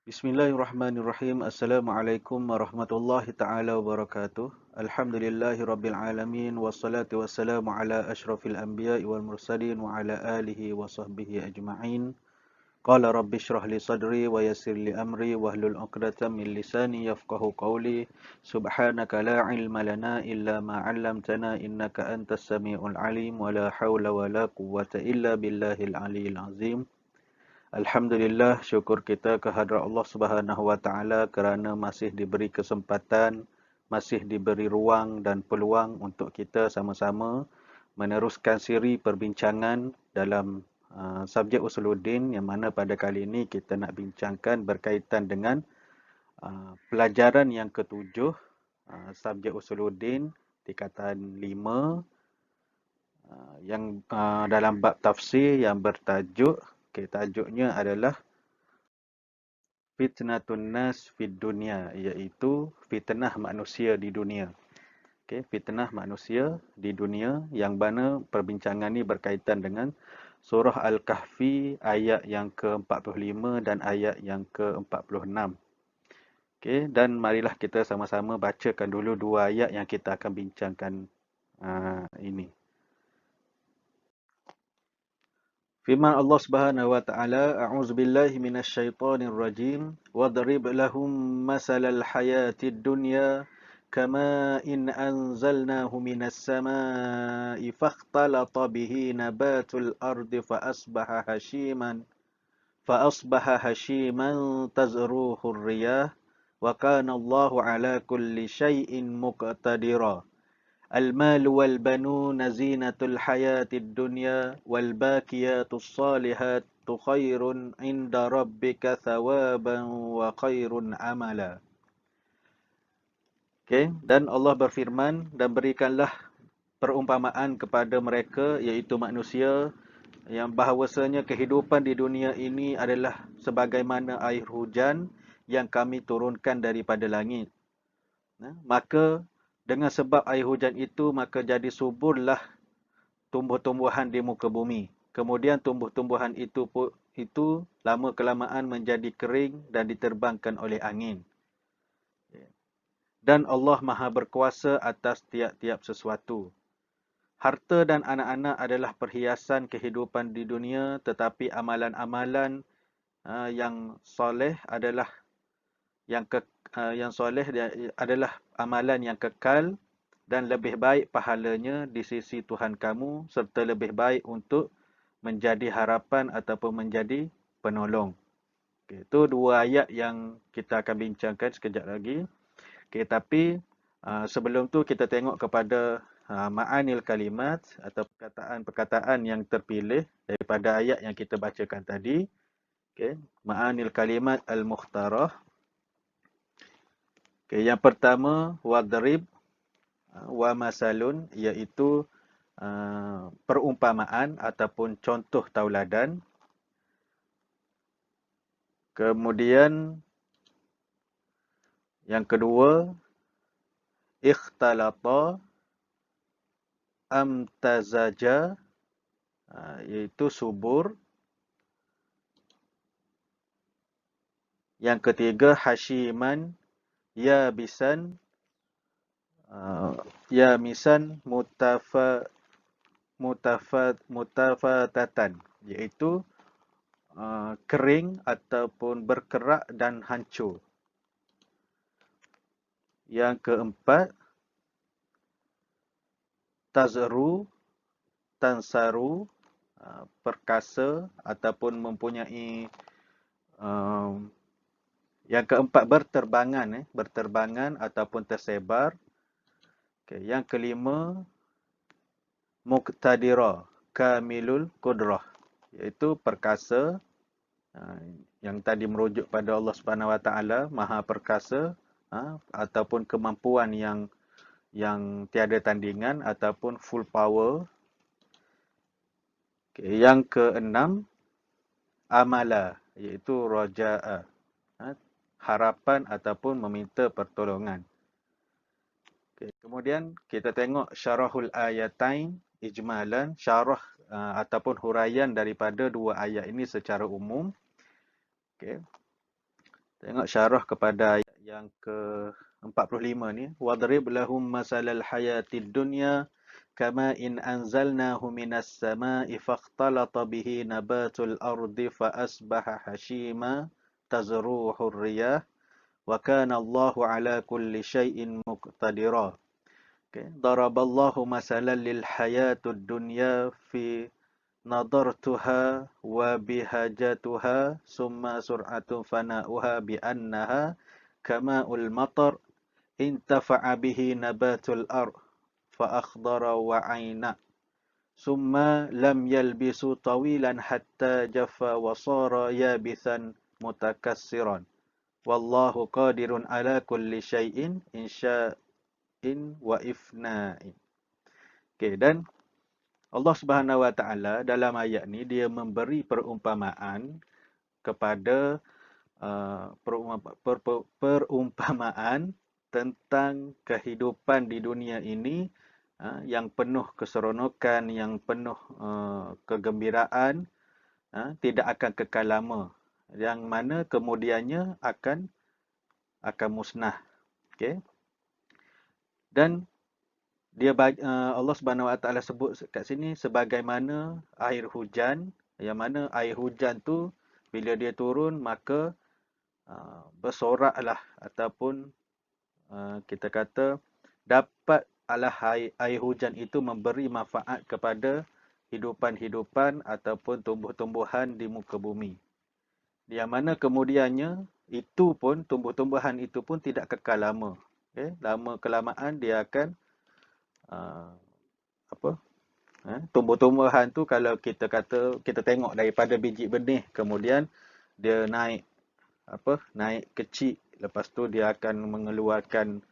Bismillahirrahmanirrahim. Assalamualaikum warahmatullahi taala wabarakatuh. Alhamdulillahi rabbil alamin wassalatu wassalamu ala asyrafil anbiya'i wal mursalin wa ala alihi wa sahbihi ajma'in. Qala rabbi shrah li sadri wa yassir li amri wahlul 'uqdatam min lisani yafqahu qawli. Subhanaka la ilma lana illa ma 'allamtana innaka antas samiul alim wa la haula wa la quwwata illa billahil aliyyil azim. Alhamdulillah, syukur kita kehadrat Allah Subhanahu Wa Taala kerana masih diberi kesempatan, masih diberi ruang dan peluang untuk kita sama-sama meneruskan siri perbincangan dalam subjek Usuluddin, yang mana pada kali ini kita nak bincangkan berkaitan dengan pelajaran yang ketujuh, subjek Usuluddin, tingkatan 5, yang dalam bab tafsir yang bertajuk, tajuknya adalah Fitnatun Nas Fid Dunia, iaitu fitnah manusia di dunia. Fitnah manusia di dunia, yang mana perbincangan ini berkaitan dengan surah Al-Kahfi ayat yang ke-45 dan ayat yang ke-46. Dan marilah kita sama-sama bacakan dulu dua ayat yang kita akan bincangkan ini. Firman Allah Subhanahu wa taala, a'udzu billahi minasyaitonir rajim, wadrib lahum masalal hayatid dunya kama in anzalnahu minas samaa'i fakhtalata bihi nabatul ardi fa asbaha hashiman tazruhu ar-riyah wa kana Allahu ala kulli syai'in muqtadira. المال والبنون زينة الحياة الدنيا والباقيات الصالحات خير عند ربك ثوابا وخير عملا. Dan Allah berfirman, dan berikanlah perumpamaan kepada mereka, iaitu manusia, yang bahawasanya kehidupan di dunia ini adalah sebagaimana air hujan yang kami turunkan daripada langit. Maka dengan sebab air hujan itu, maka jadi suburlah tumbuh-tumbuhan di muka bumi. Kemudian tumbuh-tumbuhan itu lama-kelamaan menjadi kering dan diterbangkan oleh angin. Dan Allah Maha berkuasa atas tiap-tiap sesuatu. Harta dan anak-anak adalah perhiasan kehidupan di dunia, tetapi amalan-amalan yang soleh adalah adalah amalan yang kekal dan lebih baik pahalanya di sisi Tuhan kamu, serta lebih baik untuk menjadi harapan ataupun menjadi penolong. Itu dua ayat yang kita akan bincangkan sekejap lagi. Tapi sebelum tu kita tengok kepada ma'anil kalimat atau perkataan-perkataan yang terpilih daripada ayat yang kita bacakan tadi. Ma'anil kalimat al-mukhtarah. Yang pertama, wadrib wa masalun, iaitu perumpamaan ataupun contoh tauladan. Kemudian yang kedua, ikhtalata amtazaja, iaitu subur. Yang ketiga, hashiman yabisan yamisan mutafatatan, iaitu kering ataupun berkerak dan hancur. Yang keempat, tansaru, perkasa ataupun mempunyai yang keempat, berterbangan ataupun tersebar. Yang kelima, muqtadira, kamilul qudrah, iaitu perkasa, yang tadi merujuk pada Allah Subhanahu Wa Taala, Maha Perkasa, ataupun kemampuan yang tiada tandingan ataupun full power. Yang keenam, amala, iaitu raja'a, harapan ataupun meminta pertolongan. Kemudian kita tengok syarahul ayatain ijmalan, syarah ataupun huraian daripada dua ayat ini secara umum. Tengok syarah kepada ayat yang ke-45 ni. Wadrib lahum masalal hayatid dunya kama in anzalnahu minas sama'i fakhtalata bihi nabatul ardi fa asbaha hashima tazruhu riyah wa kana Allahu ala kulli syai'in muqtadira. Okay. Daraballahu masalan lil hayatud dunya fi nadartuha wa bihajatuha summa sur'atu fana'uha bi'annaha kama'ul matar intafa'a bihi nabatul ard fa akhdara wa 'aina summa lam yalbisu tawilan hatta jaffa wa sara yabithan mutakassiran wallahu qadirun ala kulli syai'in insya'in wa ifna'in. Okay, dan Allah Subhanahu Wa Taala dalam ayat ni dia memberi perumpamaan kepada perumpamaan tentang kehidupan di dunia ini yang penuh keseronokan, yang penuh kegembiraan, tidak akan kekal lama, yang mana kemudiannya akan musnah. Okay? Dan dia Allah Subhanahu Wa Taala sebut kat sini sebagaimana air hujan, yang mana air hujan tu bila dia turun maka bersoraklah ataupun kita kata dapatlah air hujan itu memberi manfaat kepada hidupan-hidupan ataupun tumbuh-tumbuhan di muka bumi. Yang mana kemudiannya itu pun tumbuh-tumbuhan itu pun tidak kekal lama. Okay? Lama kelamaan dia akan tumbuh-tumbuhan tu kalau kita tengok daripada biji benih kemudian dia naik kecil, lepas tu dia akan mengeluarkan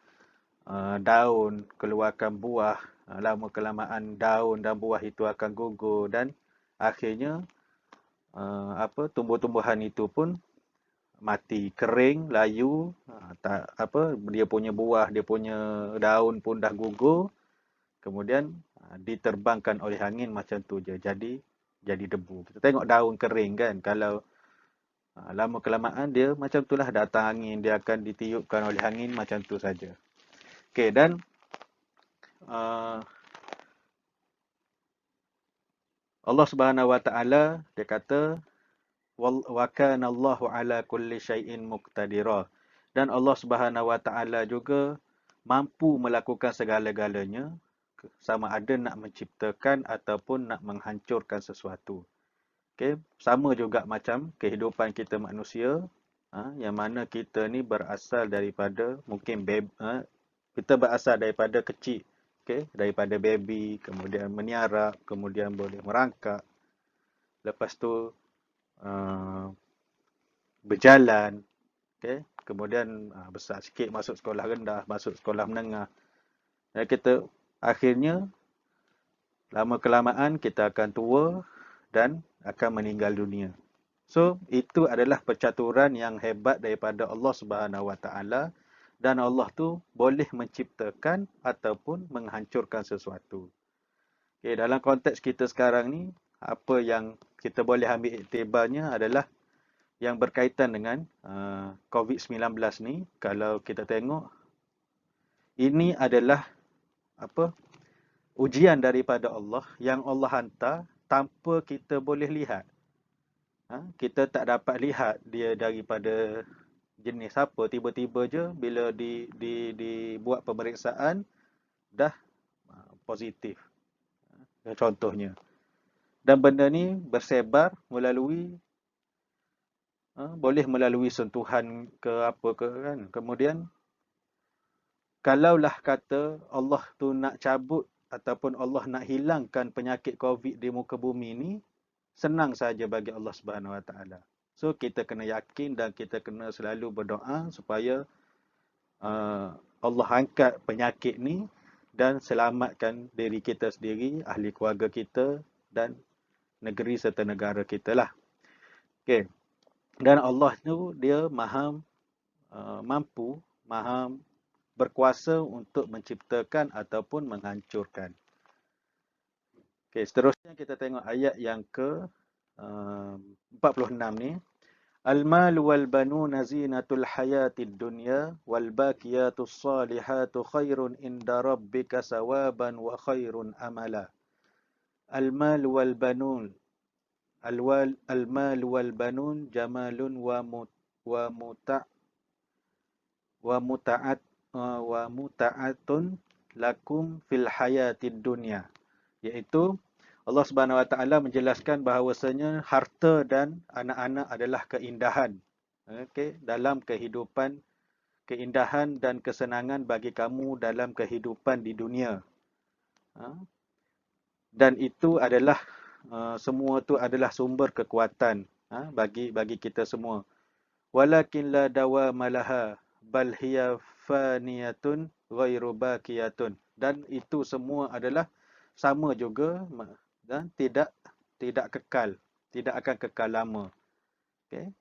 daun, keluarkan buah, lama kelamaan daun dan buah itu akan gugur dan akhirnya tumbuh-tumbuhan itu pun mati, kering, layu, dia punya buah, dia punya daun pun dah gugur. Kemudian diterbangkan oleh angin macam tu je, jadi debu. Kita tengok daun kering kan, kalau lama kelamaan dia macam itulah, datang angin dia akan ditiupkan oleh angin macam tu saja. Okey, dan Allah Subhanahu Wa Taala dia kata wa kana Allahu ala kulli syai'in muqtadira, dan Allah Subhanahu Wa Taala juga mampu melakukan segala-galanya, sama ada nak menciptakan ataupun nak menghancurkan sesuatu. Okay. Sama juga macam kehidupan kita manusia, yang mana kita ni berasal daripada mungkin kita berasal daripada kecil, okay, daripada baby, kemudian meniarap, kemudian boleh merangkak, lepas tu berjalan, okay, kemudian besar sikit masuk sekolah rendah, masuk sekolah menengah. Dan kita akhirnya lama kelamaan kita akan tua dan akan meninggal dunia. So, itu adalah percaturan yang hebat daripada Allah Subhanahu Wa Taala, dan Allah tu boleh menciptakan ataupun menghancurkan sesuatu. Okay, dalam konteks kita sekarang ni, apa yang kita boleh ambil iktibarnya adalah yang berkaitan dengan COVID-19 ni. Kalau kita tengok, ini adalah ujian daripada Allah yang Allah hantar tanpa kita boleh lihat. Kita tak dapat lihat dia daripada jenis apa, tiba-tiba je bila dibuat pemeriksaan dah positif. Contohnya. Dan benda ni bersebar boleh melalui sentuhan ke apa ke kan. Kemudian kalaulah kata Allah tu nak cabut ataupun Allah nak hilangkan penyakit COVID di muka bumi ni, senang saja bagi Allah Subhanahu Wa Taala. So kita kena yakin dan kita kena selalu berdoa supaya Allah angkat penyakit ni dan selamatkan diri kita sendiri, ahli keluarga kita dan negeri serta negara kita lah. Okay. Dan Allah tu dia mampu, maha berkuasa untuk menciptakan ataupun menghancurkan. Okay, seterusnya kita tengok ayat yang ke 46 ni. Al-mal wal banuna zinatul hayatid dunya wal baqiyatus salihatu khairun inda rabbika sawaban wa khairun amala. Al-mal wal banun al-mal wal banun jamalun wa muta wa muta'at wa muta'atun lakum fil hayatid dunya, iaitu Allah Subhanahu Wa Taala menjelaskan bahawasanya harta dan anak-anak adalah keindahan, okey, dalam kehidupan, keindahan dan kesenangan bagi kamu dalam kehidupan di dunia. Dan itu adalah semua itu adalah sumber kekuatan bagi kita semua. Walakin la dawamalaha bal hiya faniyatun ghairu baqiyatun. Dan itu semua adalah sama juga dan tidak kekal, tidak akan kekal lama. Okey.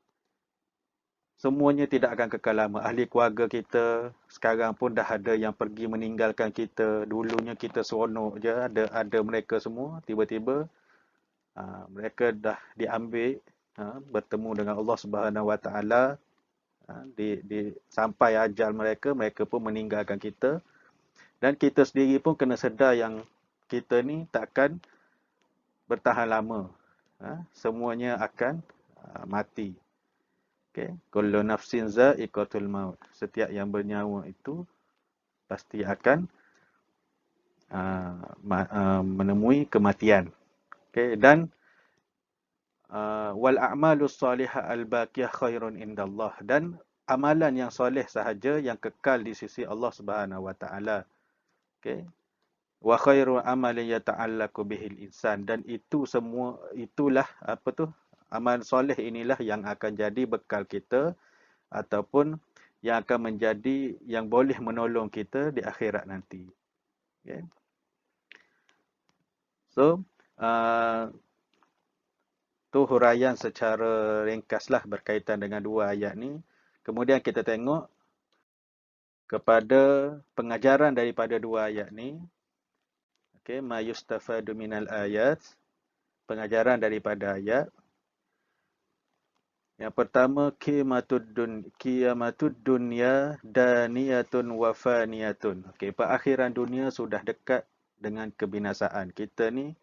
Semuanya tidak akan kekal lama. Ahli keluarga kita sekarang pun dah ada yang pergi meninggalkan kita. Dulunya kita seronok je, ada mereka semua, tiba-tiba mereka dah diambil, bertemu dengan Allah Subhanahu Wa Taala, sampai ajal mereka, mereka pun meninggalkan kita. Dan kita sendiri pun kena sedar yang kita ni takkan bertahan lama. Semuanya akan mati. Okay. Kullu nafsin za'iqatul maut. Setiap yang bernyawa itu pasti akan menemui kematian. Okay. Dan wal a'malus salihah al-baqiyah khairun indallah. Dan amalan yang soleh sahaja yang kekal di sisi Allah Subhanahu Wa Taala. Okay. Wa khairu amalin yata'allaqu bihil insan. Dan itu semua, itulah amal soleh inilah yang akan jadi bekal kita ataupun yang akan menjadi, yang boleh menolong kita di akhirat nanti. Okay. So, tu huraian secara ringkaslah berkaitan dengan dua ayat ni. Kemudian kita tengok kepada pengajaran daripada dua ayat ni. Okay, ma yustafadu minal ayat. Pengajaran daripada ayat. Yang pertama, qiyamatud dunya daniyatun wafaniyatun. Okey, perakhiran dunia sudah dekat dengan kebinasaan. Kita ni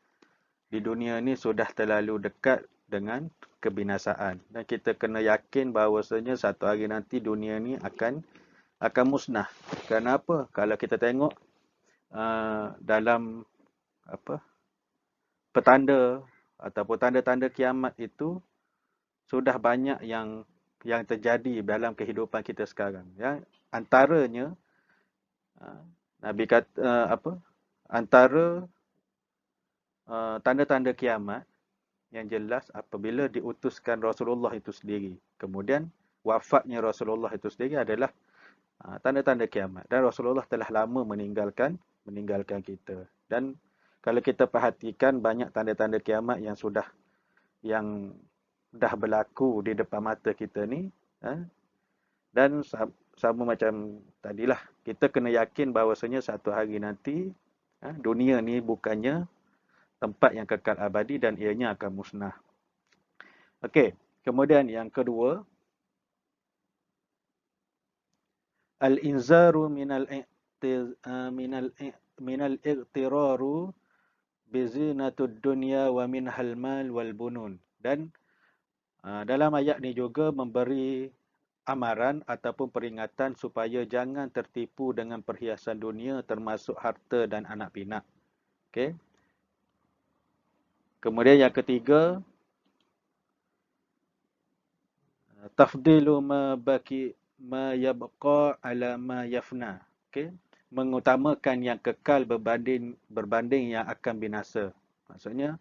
di dunia ni sudah terlalu dekat dengan kebinasaan. Dan kita kena yakin bahawasanya satu hari nanti dunia ni akan musnah. Kenapa? Kalau kita tengok dalam petanda ataupun tanda-tanda kiamat itu sudah banyak yang terjadi dalam kehidupan kita sekarang. Ya, antaranya Nabi kata antara tanda-tanda kiamat yang jelas apabila diutuskan Rasulullah itu sendiri. Kemudian wafatnya Rasulullah itu sendiri adalah tanda-tanda kiamat. Dan Rasulullah telah lama meninggalkan kita. Dan kalau kita perhatikan banyak tanda-tanda kiamat yang dah berlaku di depan mata kita ni, dan sama macam tadilah, kita kena yakin bahawasanya satu hari nanti dunia ni bukannya tempat yang kekal abadi dan ianya akan musnah. Okey, kemudian yang kedua, al-inzaru minal iqtiraru bizinatud dunya wa minhal mal wal bunun. Dan dalam ayat ni juga memberi amaran ataupun peringatan supaya jangan tertipu dengan perhiasan dunia termasuk harta dan anak pinak. Okey. Kemudian yang ketiga, tafdilu ma yabqa ala ma yafna. Okey. Mengutamakan yang kekal berbanding yang akan binasa. Maksudnya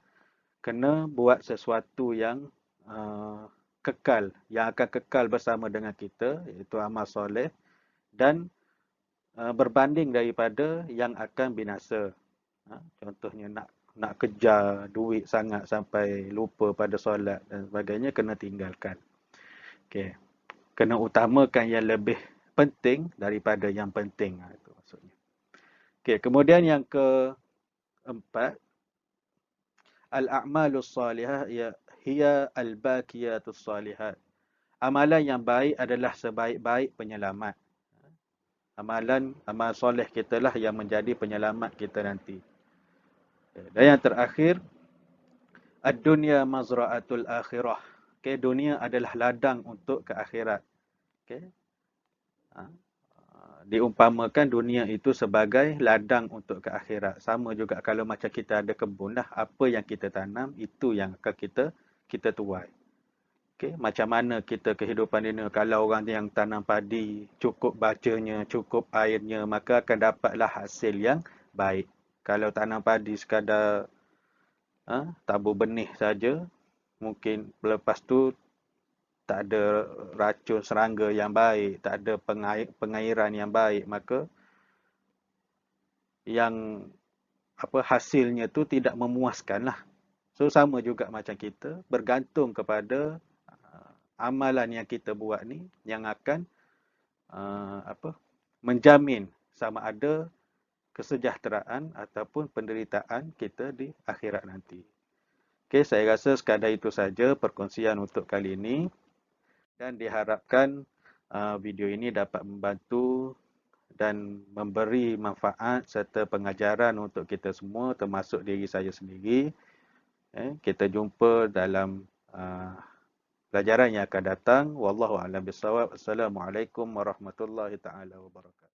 kena buat sesuatu yang kekal, yang akan kekal bersama dengan kita, iaitu amal soleh, dan berbanding daripada yang akan binasa. Contohnya nak kejar duit sangat sampai lupa pada solat dan sebagainya, kena tinggalkan. Okay. Kena utamakan yang lebih penting daripada yang penting. Itu maksudnya. Okay. Kemudian yang keempat, al-a'malus salihah hiya al-baqiyatus salihat. amalan yang baik adalah sebaik-baik penyelamat. Amal soleh kita lah yang menjadi penyelamat kita nanti. Dan yang terakhir, ad-dunya mazra'atul akhirah. Okay, dunia adalah ladang untuk ke akhirat. Okay. Diumpamakan dunia itu sebagai ladang untuk ke akhirat. Sama juga kalau macam kita ada kebun lah, apa yang kita tanam, itu yang akan kita tuai. Okay, macam mana kita kehidupan ini, kalau orang yang tanam padi, cukup bacanya, cukup airnya, maka akan dapatlah hasil yang baik. Kalau tanam padi sekadar tabur benih saja, mungkin lepas tu tak ada racun serangga yang baik, tak ada pengairan yang baik, maka yang hasilnya tu tidak memuaskan lah. So sama juga macam kita, bergantung kepada amalan yang kita buat ni yang akan menjamin sama ada kesejahteraan ataupun penderitaan kita di akhirat nanti. Okey, saya rasa sekadar itu saja perkongsian untuk kali ini dan diharapkan video ini dapat membantu dan memberi manfaat serta pengajaran untuk kita semua termasuk diri saya sendiri. Kita jumpa dalam pelajaran yang akan datang. Wallahu a'lam bishawab. Assalamualaikum warahmatullahi taala wabarakatuh.